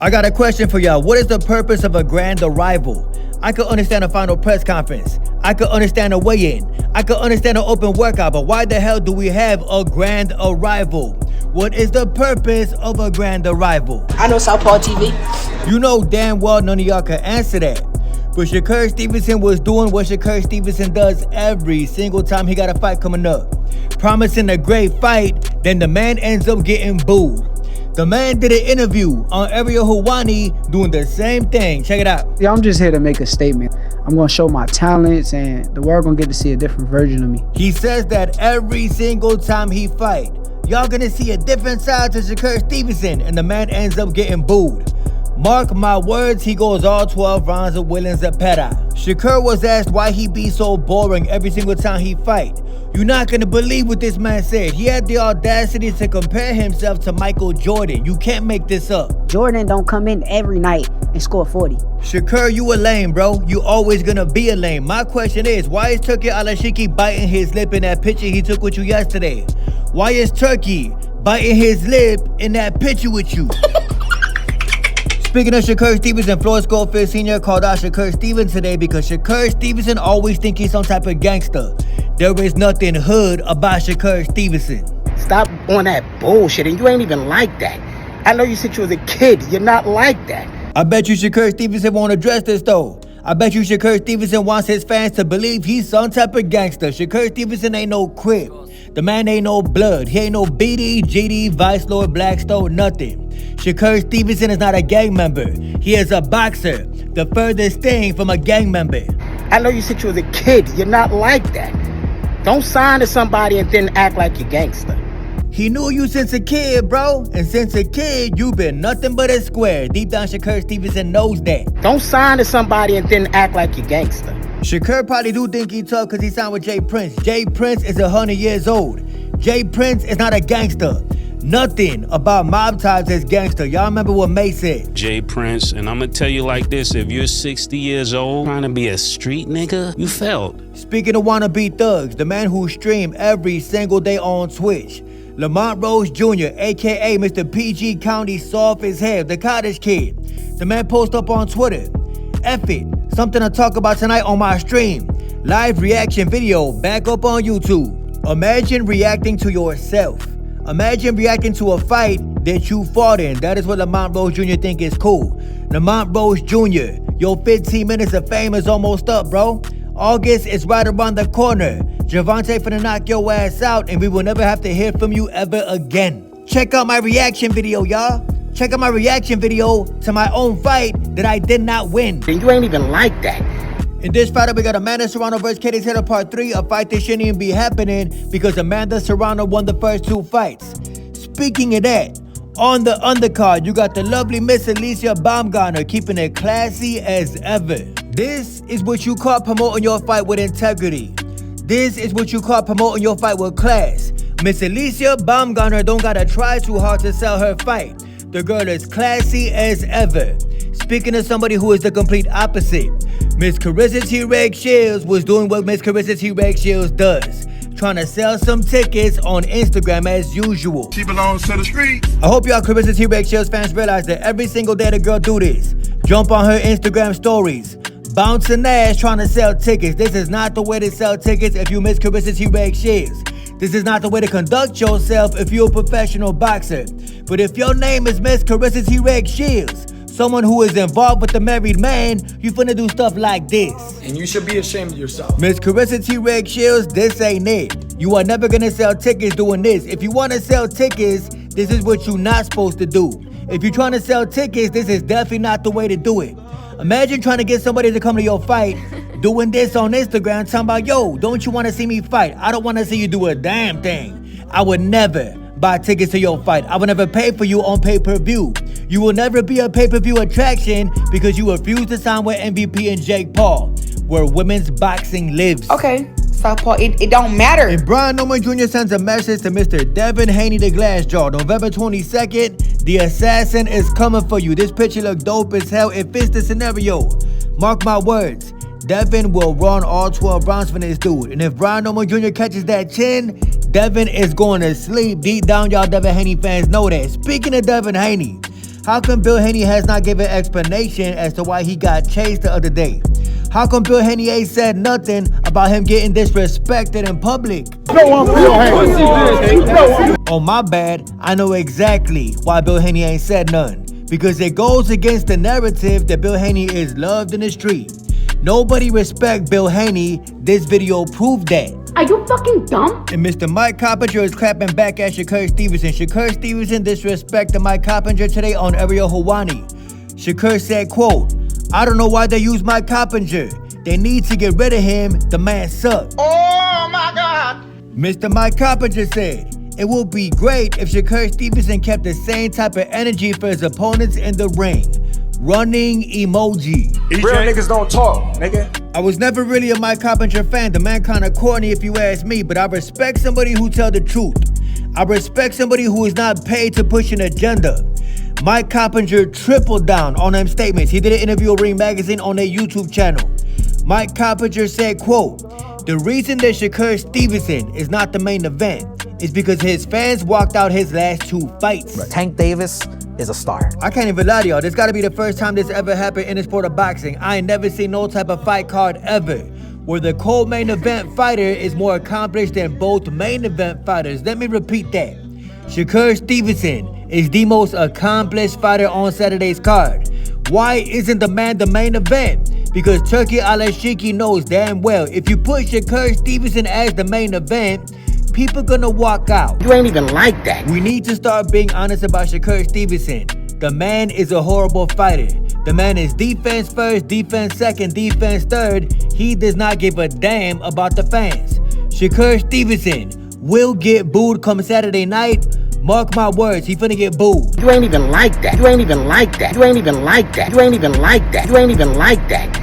I got a question for y'all. What is the purpose of a grand arrival? I could understand a final press conference. I could understand a weigh-in. I could understand an open workout, but why the hell do we have a grand arrival? What is the purpose of a grand arrival? I know Southpaw TV. You know damn well none of y'all can answer that. But Shakur Stevenson was doing what Shakur Stevenson does every single time he got a fight coming up. Promising a great fight, then the man ends up getting booed. The man did an interview on Ariel Helwani doing the same thing. Check it out. Yeah, I'm just here to make a statement. I'm gonna show my talents and the world gonna get to see a different version of me. He says that every single time he fight, y'all gonna see a different side to Shakur Stevenson, and the man ends up getting booed. Mark my words, he goes all 12 rounds of William Zepeda. Shakur was asked why he be so boring every single time he fight. You're not gonna believe what this man said. He had the audacity to compare himself to Michael Jordan. You can't make this up. Jordan don't come in every night and score 40. Shakur, you a lame, bro. You always gonna be a lame. My question is, why is Turkey Alashiki biting his lip in that picture he took with you yesterday? Why is Turkey biting his lip in that picture with you? Speaking of Shakur Stevenson, Floyd Schofield Sr. called out Shakur Stevenson today because Shakur Stevenson always think he's some type of gangster. There is nothing hood about Shakur Stevenson. Stop on that bullshit, and you ain't even like that. I know you said you was a kid. You're not like that. I bet you Shakur Stevenson won't address this though. I bet you Shakur Stevenson wants his fans to believe he's some type of gangster. Shakur Stevenson ain't no Crip. The man ain't no blood. He ain't no BD, GD, Vice Lord, Blackstone, nothing. Shakur Stevenson is not a gang member. He is a boxer, the furthest thing from a gang member. I know you said you was a kid. You're not like that. Don't sign to somebody and then act like you're gangster. He knew you since a kid, bro. And since a kid, you been nothing but a square. Deep down, Shakur Stevenson knows that. Don't sign to somebody and then act like you're gangster. Shakur probably do think he tough because he signed with Jay Prince. Jay Prince is 100 years old. Jay Prince is not a gangster. Nothing about mob ties is gangster. Y'all remember what May said. Jay Prince, and I'm gonna tell you like this, if you're 60 years old trying to be a street nigga, you failed. Speaking of wannabe thugs, the man who stream every single day on Twitch, Lamont Roach Jr., aka Mr. PG County soft as hell, the cottage kid. The man post up on Twitter, F it, something to talk about tonight on my stream. Live reaction video back up on YouTube. Imagine reacting to yourself. Imagine reacting to a fight that you fought in. That is what Lamont Roach Jr. think is cool. Lamont Roach Jr., your 15 minutes of fame is almost up, bro. August is right around the corner. Javante finna knock your ass out and we will never have to hear from you ever again. Check out my reaction video, y'all. Check out my reaction video to my own fight that I did not win. And you ain't even like that. In this fight, we got Amanda Serrano vs. Katie Taylor Part 3, a fight that shouldn't even be happening because Amanda Serrano won the first two fights. Speaking of that, on the undercard, you got the lovely Miss Alicia Baumgartner keeping it classy as ever. This is what you call promoting your fight with integrity. This is what you call promoting your fight with class. Miss Alicia Baumgartner don't gotta try too hard to sell her fight. The girl is classy as ever. Speaking of somebody who is the complete opposite, Miss Claressa T-Reg Shields was doing what Miss Claressa T-Reg Shields does, trying to sell some tickets on Instagram as usual. She belongs to the street. I hope y'all Claressa T-Reg Shields fans realize that every single day the girl do this. Jump on her Instagram stories, bouncing ass trying to sell tickets. This is not the way to sell tickets if you Miss Claressa T-Reg Shields. This is not the way to conduct yourself if you're a professional boxer. But if your name is Miss Claressa T-Reg Shields, someone who is involved with a married man, you finna do stuff like this. And you should be ashamed of yourself. Miss Claressa T-Reg Shields, this ain't it. You are never gonna sell tickets doing this. If you wanna sell tickets, this is what you're not supposed to do. If you're trying to sell tickets, this is definitely not the way to do it. Imagine trying to get somebody to come to your fight, doing this on Instagram, talking about, yo, don't you wanna see me fight? I don't wanna see you do a damn thing. I would never buy tickets to your fight. I will never pay for you on pay-per-view. You will never be a pay-per-view attraction because you refuse to sign with MVP and Jake Paul, where women's boxing lives. Okay, Southpaw, it don't matter. And Brian Norman Jr. sends a message to Mr. Devin Haney the Glassjaw. November 22nd, the assassin is coming for you. This picture look dope as hell. It fits the scenario. Mark my words. Devin will run all 12 rounds for this dude. And if Brian Norman Jr. catches that chin, Devin is going to sleep. Deep down, y'all Devin Haney fans know that. Speaking of Devin Haney, How come Bill Haney has not given explanation as to why he got chased the other day? How come Bill Haney ain't said nothing about him getting disrespected in public? Oh, my bad. I know exactly why Bill Haney ain't said nothing. Because it goes against the narrative that Bill Haney is loved in the street. Nobody respect Bill Haney. This video proved that. Are you fucking dumb? And Mr. Mike Coppinger is clapping back at Shakur Stevenson. Shakur Stevenson disrespected Mike Coppinger today on Ariel Helwani. Shakur said, quote, "I don't know why they use Mike Coppinger. They need to get rid of him. The man sucks." Oh my God. Mr. Mike Coppinger said, "It would be great if Shakur Stevenson kept the same type of energy for his opponents in the ring." Running emoji. Real niggas don't talk, nigga. I was never really a Mike Coppinger fan. The man kinda corny if you ask me, but I respect somebody who tell the truth. I respect somebody who is not paid to push an agenda. Mike Coppinger tripled down on them statements. He did an interview with Ring Magazine on their YouTube channel. Mike Coppinger said, quote, "The reason that Shakur Stevenson is not the main event is because his fans walked out his last 2 fights." Tank Davis is a star. I can't even lie to y'all. This gotta be the first time this ever happened in the sport of boxing. I ain't never seen no type of fight card ever where the co-main event fighter is more accomplished than both main event fighters. Let me repeat that. Shakur Stevenson is the most accomplished fighter on Saturday's card. Why isn't the man the main event? Because Turki Alashiki knows damn well if you put Shakur Stevenson as the main event, people gonna walk out. You ain't even like that. We need to start being honest about Shakur Stevenson. The man is a horrible fighter. The man is defense first, defense second, defense third. He does not give a damn about the fans. Shakur Stevenson will get booed come Saturday night. Mark my words, he finna get booed. You ain't even like that. You ain't even like that. You ain't even like that. You ain't even like that. You ain't even like that.